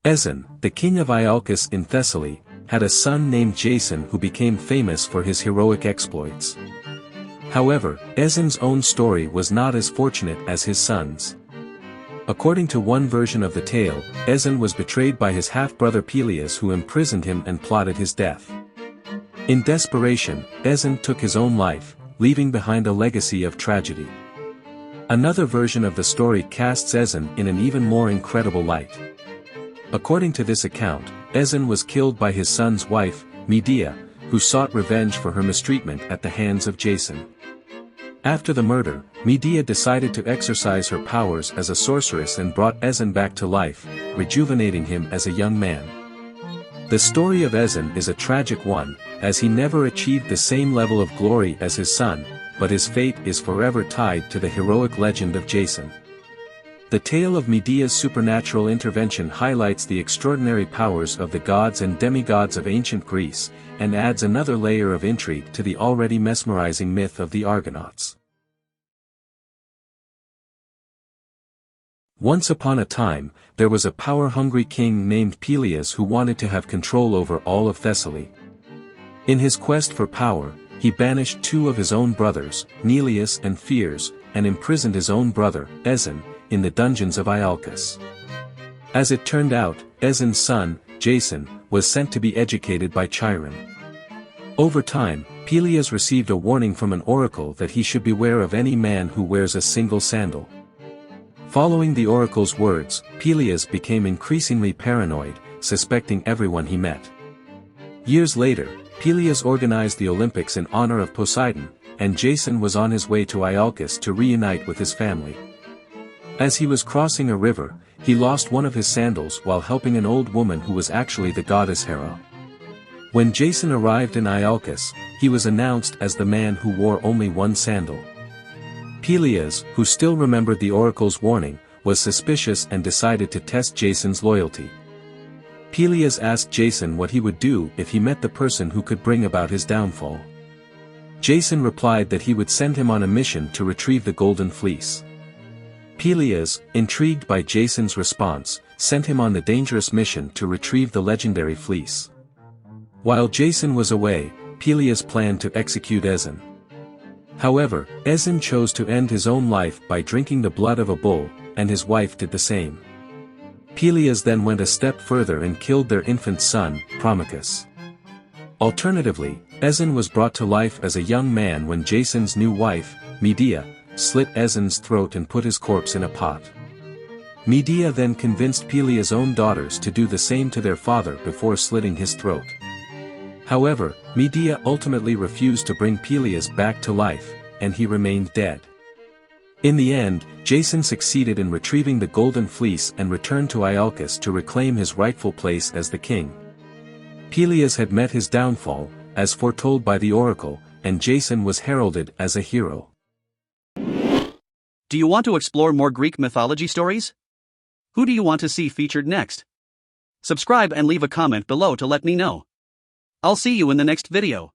Aeson, the king of Iolcus in Thessaly, had a son named Jason who became famous for his heroic exploits. However, Aeson's own story was not as fortunate as his son's. According to one version of the tale, Aeson was betrayed by his half-brother Peleus, who imprisoned him and plotted his death. In desperation, Aeson took his own life, leaving behind a legacy of tragedy. Another version of the story casts Aeson in an even more incredible light. According to this account, Aeson was killed by his son's wife, Medea, who sought revenge for her mistreatment at the hands of Jason. After the murder, Medea decided to exercise her powers as a sorceress and brought Aeson back to life, rejuvenating him as a young man. The story of Aeson is a tragic one, as he never achieved the same level of glory as his son, but his fate is forever tied to the heroic legend of Jason. The tale of Medea's supernatural intervention highlights the extraordinary powers of the gods and demigods of ancient Greece, and adds another layer of intrigue to the already mesmerizing myth of the Argonauts. Once upon a time, there was a power-hungry king named Peleus who wanted to have control over all of Thessaly. In his quest for power, he banished two of his own brothers, Neleus and Pheres, and imprisoned his own brother, Aeson, in the dungeons of Iolcus. As it turned out, Aeson's son, Jason, was sent to be educated by Chiron. Over time, Peleus received a warning from an oracle that he should beware of any man who wears a single sandal. Following the oracle's words, Peleus became increasingly paranoid, suspecting everyone he met. Years later, Peleus organized the Olympics in honor of Poseidon, and Jason was on his way to Iolcus to reunite with his family. As he was crossing a river, he lost one of his sandals while helping an old woman who was actually the goddess Hera. When Jason arrived in Iolcus, he was announced as the man who wore only one sandal. Peleus, who still remembered the oracle's warning, was suspicious and decided to test Jason's loyalty. Peleus asked Jason what he would do if he met the person who could bring about his downfall. Jason replied that he would send him on a mission to retrieve the Golden Fleece. Peleus, intrigued by Jason's response, sent him on the dangerous mission to retrieve the legendary fleece. While Jason was away, Peleus planned to execute Aeson. However, Aeson chose to end his own life by drinking the blood of a bull, and his wife did the same. Peleus then went a step further and killed their infant son, Promachus. Alternatively, Aeson was brought to life as a young man when Jason's new wife, Medea, slit Aeson's throat and put his corpse in a pot. Medea then convinced Peleus' own daughters to do the same to their father before slitting his throat. However, Medea ultimately refused to bring Peleus back to life, and he remained dead. In the end, Jason succeeded in retrieving the Golden Fleece and returned to Iolcus to reclaim his rightful place as the king. Peleus had met his downfall, as foretold by the oracle, and Jason was heralded as a hero. Do you want to explore more Greek mythology stories? Who do you want to see featured next? Subscribe and leave a comment below to let me know. I'll see you in the next video.